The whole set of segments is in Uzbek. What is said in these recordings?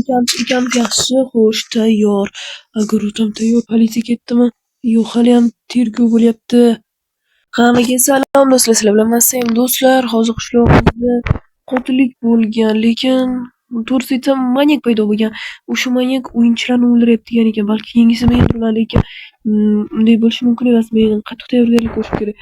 Ukam yaxshi, xo'sh, tayyor. Agar ukam tayyor, politsiya ketdimi? Yo'q, haliyam tergov bo'lyapti. Hammaga salom do'stlar, sizlar bilan Massayam do'stlar. Hozir qishlog'imizda qotillik bo'lgan, lekin to'g'risi aytsam manyak paydo bo'lgan. O'sha manyak o'yinchilarni o'ldiryapti degan ekan. Balki yangisi men bilmadim, lekin unday bo'lishi mumkin emas. Men qattiq tayyorgarlik ko'rish kerak.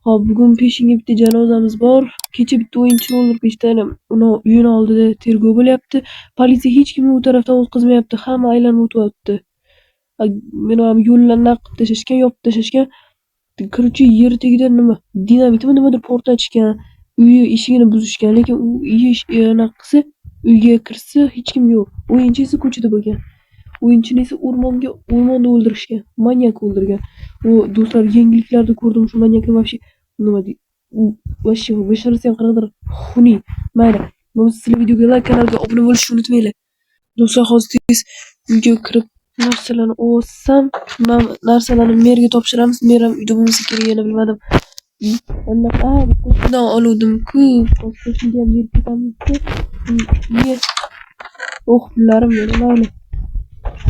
Hop, bugun peshinga bitta janozamiz bor. Kecha bitta o'yinchini o'ldirib ketishdi. Uni uyini oldida tergov bo'lyapti. Politsiya hech kimni u tarafdan o'tkazmayapti. Hamma aylanib o'tyapti. Meni ham yo'llarni qilib tashlashgan, yopib tashlashgan. Kiruvchi yer tagida nima dinamitmi nimadir portlatishgan, uyi eshigini buzishgan, lekin u qilsa uyga kirsa hech kim yo'q. O'yinchi esa ko'chada bo'lgan. O'yinchini esa o'rmonda o'ldirishgan. Manyak o'ldirgan. U do'stlar yangiliklarda ko'rdim shu manyakni вообще nima deydi? Вообще basharasi ham qanaqadir xunuk. Mayli. Sizlar videoga like, kanalga obuna bo'lishni unutmanglar. Do'stlar, hozir tez uyga kirib narsalarni olsam, narsalarni merga topshiramiz. Mer ham uyda bo'lmasa kerak, yana bilmadim. Bundan oluvdim-ku. Qo'shniga ham berib ketamiz. Oh, pullarim mayli.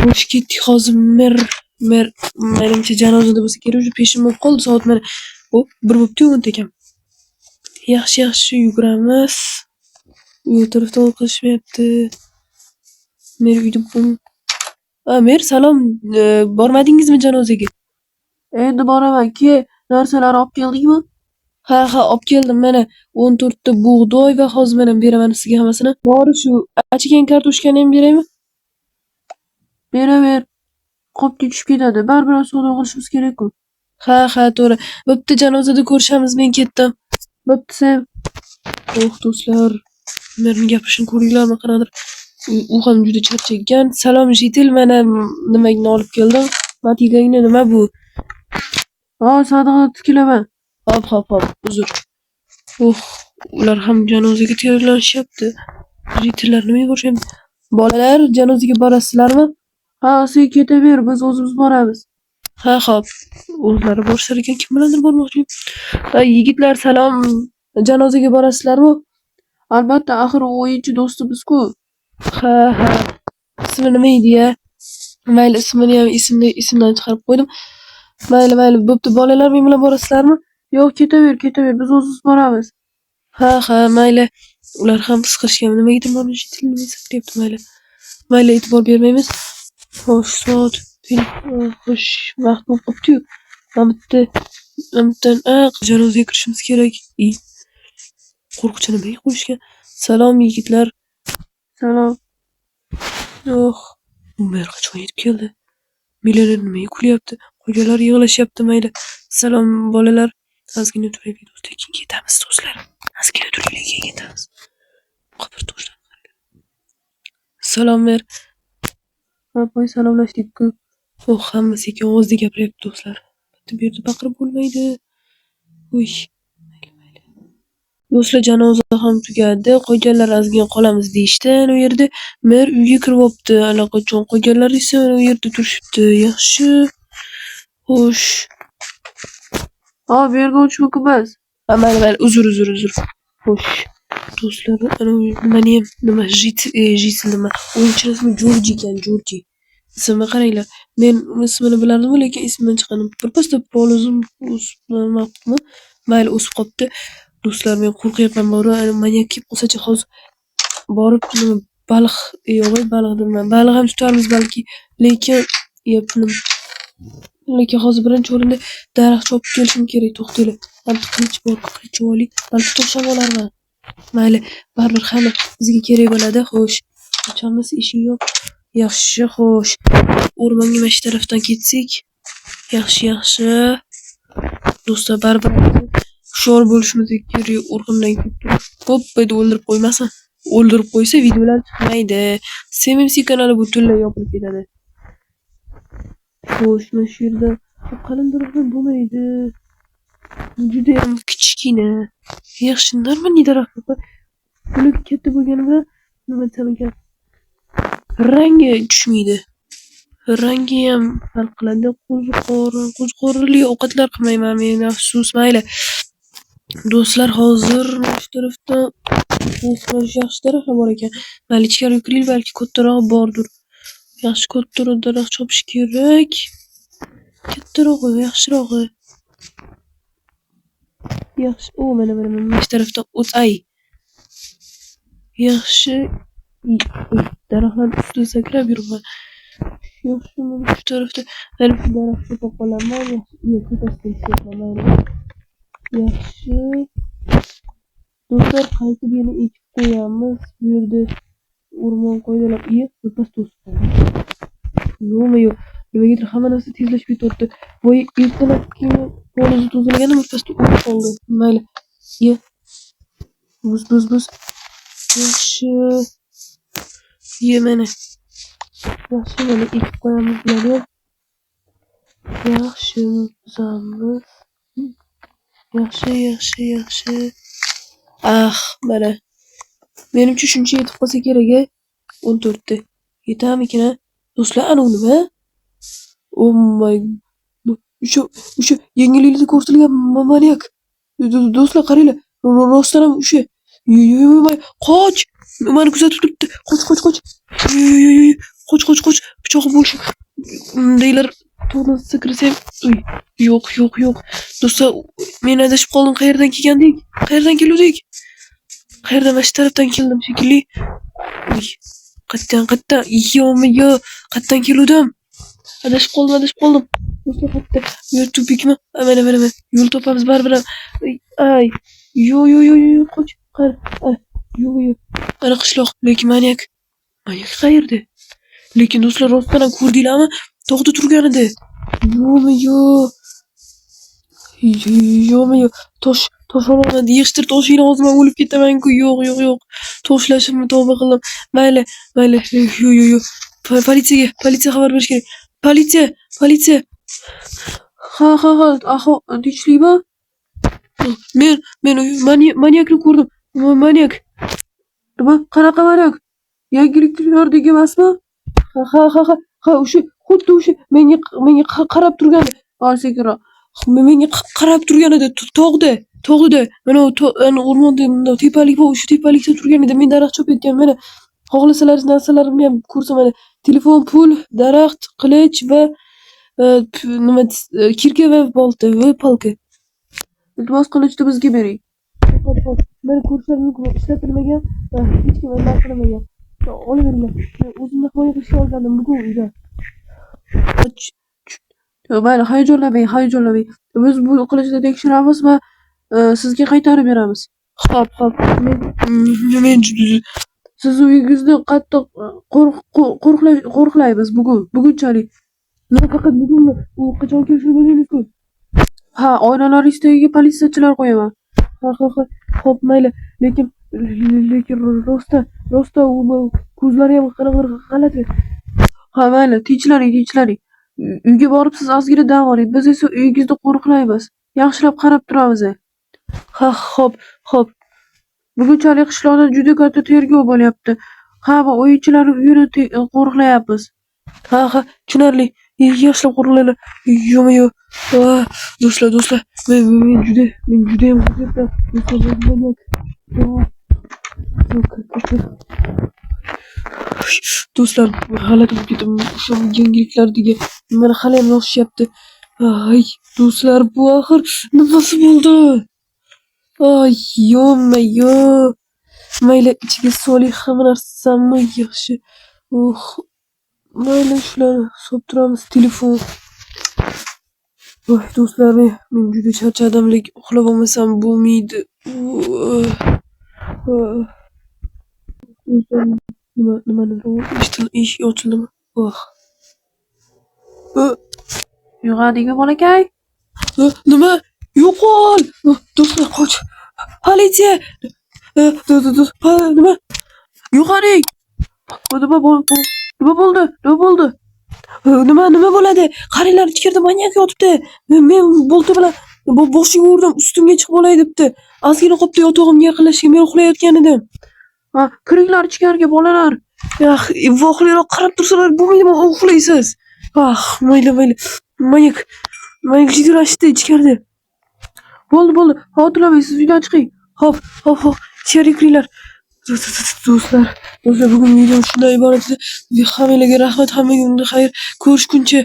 Xo'sh, ketdik hozir. Menimcha janozada bo'lsa kerak, уже peshin bo'lib qoldi, soat mana. Hop, bir bo'pti, 10 ekan. Yaxshi yuguramiz. U tarafdan o'qishmayapti. Mer uyda Mer, salom. Bormadingizmi janozaga? Endi boraman. Narsalar olib keldingmi? Ha, olib keldim. Mana 14 ta bug'doy va hozir mana beraman sizga hammasini. Bori shu achigan kartoshkani ham beraymi? Beraver. Qopga tushib ketadi. Baribir savdo qilishimiz kerak-ku. Ha, to'g'ri. Bo'pti, janozada ko'rishamiz. Men ketdim. Bo'pti, sen. Oh, do'stlar. Merning gapirishini ko'ringlarmi, qanaqadir. U ham juda charchagan. Salom, jitil, mana nimagni olib keldim. Matigangni nima bu? Sadiqni tikilaman. Hop, uzr. Ular ham janozaga tayyorlanishyapti. Jitillar nimaga borishyapti? Bolalar, janozaga borasizlarmi? Ha, sen ketaver, biz o'zimiz boramiz. Ha, hop. O'zlari borishar ekan, kim bilandir bormoqchi. Yigitlar, salom. Janozaga borasizlarmi? Albatta, axir u o'yinchi do'stimiz-ku. Ha. Ismi nima edi-ya? Mayli, ismini ham esimdan chiqarib qo'ydim. Mayli, bo'pti. Bolalar men bilan borasizlarmi? Yo'q, ketaver, biz o'zimiz boramiz. Ha, mayli. Ular ham qisqirishgan. Nimaga borishni tilini sakrayapti, mayli, e'tibor bermaymiz. Xo'sh, soat xo'sh, vaqt bo'lib qopti-yu. Mamutdan janozaga kirishimiz kerak. Qo'rquvchi nimaga qo'yishgan? Salom, yigitlar. Salom. Umar qachon yetib keldi? Millioner nimaga kulyapti? Qo'yganlar yig'lashyapti, mayli. Salom, bolalar. Ozgina turaylik, do'stlar. Keyin ketamiz, do'stlar. Ozgina turaylik, keyin ketamiz. Qabr to'shdan qarang. Salom, Mer. Voy, salomlashdik-ku. Hammasi ikki ovozda gapiryapti, do'stlar. Bu yerda baqirib bo'lmaydi. Mayli. Do'stlar, janoza ham tugadi. Qolganlar ozgina qolamiz deyishdi. U yerda Mer uyga kirib olibdi. Allaqachon qolganlar esa u yerda turishibdi. Yaxshi. Xo'sh. Bu yerga o'tish mumkin emas. Mayli, uzr. Xo'sh. Do'stlar, nima jitil nima? O'yinchi ismi Jorji ekan, Jorji. Ismini qaranglar. Men ismini bilardim, lekin ismdan chiqqanim. Birpasda polizm o'smabmi? Mayli, o'sib qopti. Do'stlar, men qo'rqyapman. Manyak kelib qolsa-chi, hozir borib baliq dedim. Baliq ham tutarmiz balki, lekin hozir birinchi o'rinda daraxt chopib kelishim kerak. To'xtanglar. Qilich bor, qilich oling. Balki to'xtab olarman. Mayli, baribir hamma bizga kerak bo'ladi. Xo'sh, hammasi eshik yo'q. Yaxshi, xo'sh. O'rmonga mana shu tarafdan ketsak. Yaxshi. Do'stlar, baribir hushyor bo'lishimiz kerak. O'rg'imdan hop, bayda o'ldirib qo'ymasin. O'ldirib qo'ysa videolar chiqmaydi. CMMC kanali butunlay yopilib ketadi. Xo'sh, mana shu yerda qalindiroqdan bo'lmaydi. Juda ham kichkina. Yaxshi, normal daraxt. Buni katta bo'lgani bilan nima desam ekan? Rangi tushmaydi. Rangi ham farq qiladi. Qo'ziqorinli ovqatlar qilmayman men, afsus, mayli. Do'stlar, hozir mana shu tarafda yaxshi daraxtlar bor ekan. Mayli ichkariga kiraylik, balki kattaroq bordir. Yaxshi kattaroq daraxt chopish kerak. Kattarog'i, yaxshirog'i. Yaxshi. Mana shu tarafda o'tay. Yaxshi. Daraxtlar ustida sakrab yuribman. Yaxshi, mana shu tarafda mana shu daraxtni to'qolaman. Yaxshi. Do'stlar, qaytib yana ekib qo'yamiz. Bu yerda o'rmon qo'ydilar. Birpas to'sib yo'q, nimagadir hamma narsa tezlashib ketyapti. Voy, ertalab keyin polizni tozalaganda birpasda o'tib qoldi. Mayli. Buz. Yaxshi. Mana. Yaxshi, mana ekib qo'yamiz bularni. Yaxshi, buzamiz. Yaxshi. Mana. Menimcha shuncha yetib qolsa kerak-a? 14 ta. Yetarmikin? Do'stlar, ana u nima? Oh my. O'sha yangiliklarda ko'rsatilgan manyak. Do'stlar, qaranglar. Rostdan ham o'sha. Qoch! Meni kuzatib turibdi. Qoch. Qoch. Pichoqi bo'lish. Deylar, to'g'ri sakrasam. Yo'q. Do'stlar, men adashib qoldim. Qayerdan kelgandik? Qayerdan keluvdik? Qayerdan? Mana shu tarafdan keldim shekilli. Qatdan. Yo'q. Qatdan keluvdim. Adashib qoldim. Do'stlar, qatta. Yo'q, tupikmi? Mana. Yo'l topamiz baribir. Ay. Yo'q. Qoch. Yo'q. Ana qishloq. Lekin manyak qayerda? Lekin do'stlar, rostdan ham ko'rdinglarmi? Tog'da turgan edi. Yo'q. Tosh oladi. Yig'ishtir toshingni o'zimdan o'lib ketaman-ku. Yo'q. Toshlashimni tavba qildim. Mayli. Yo'q. Politsiyaga xabar berish kerak. Politsiya. Ha. Tinchlikmi? Men manyakni ko'rdim. Manyak. Nima? Qanaqa manyak? Yangiliklardek emasmi? Ha, o'sha xuddi o'sha menga qarab turgan. Sekinroq. Menga qarab turgan edi tog'da. Mana o'rmonda tepalik bor, o'sha tepalikda turgan edi. Men daraxt chopayotgan. Mana xohlasalaringiz narsalarimni ham ko'rsaman. Telefon, pul, daraxt, qilich va nima kirka va bolta va palka. Iltimos, qilichni bizga bering. Meni ko'rishlari mumkin. Ishlatilmagan, hech kim e'lon qilmagan. Olaveringlar. O'zimni himoya qilishga olgandim bugun uyda. Mayli, hayajonlamang. Biz bu qilichni tekshiramiz va sizga qaytarib beramiz. Xo'p. Men siz uyingizni qattiq qo'riqlaymiz bugunchalik. Nima faqat bugunmi? U qachon kelishini bilmaymiz-ku. Ha, oynalaringiz tagiga politsiyachilar qo'yaman. Ha. Xo'p, mayli. Lekin rosta u ko'zlari ham g'alati. Ha, mayli, tinchlaring. Uyga borib siz ozgina dam oling. Biz esa uyingizni qo'riqlaymiz. Yaxshilab qarab turamiz. Ha, xo'p. Bugunchalik qishloqda juda katta tergov bo'lyapti. Ha, va o'yinchilarni uyini qo'riqlayapmiz. Ha, tushunarli. Yaxshilab qo'riqlaylar. Yo'q. Do'stlar, men juda ham do'stlar, g'alati bo'lib ketdim. O'sha yangiliklardagi meni hali ham yoqishyapti. Ay, do'stlar, bu axir nimasi bo'ldi? Ay, yo'q. Mayli, ichiga soling hamma narsamni yaxshi. Mayli, shularni solib turamiz. Telefon. Voy, do'stlar, men juda charchadim, lekin uxlab olmasam bo'lmaydi. Nimani eshik ochildimi? Uyg'ondingmi, bolakay? Nima? Yo'qol! Do'stlar, qoch. Politsiya! Nima? Yo'qoling! Nima bo'ldi? Nima bo'ladi? Qaranglar, ichkarida manyak yotibdi. Men bolta bilan boshiga urdim, ustimga chiqib olay debdi. Ozgina qolibdi yotog'imga yaqinlashgan, men uxlayotgan edim. Ha, kiringlar ichkariga, bolalar. Voqeliklar qarab tursalar bo'lmaydimi? Uxlaysiz. Mayli. Manyak jidrashdi ichkarida. Bo'ldi. Xotirlamay siz uydan chiqing. Hop. Ichkariga kiringlar. Do'stlar, bugun video shundan iborat edi. Hammalarga rahmat, hammaga xayr. Ko'rishguncha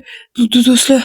do'stlar.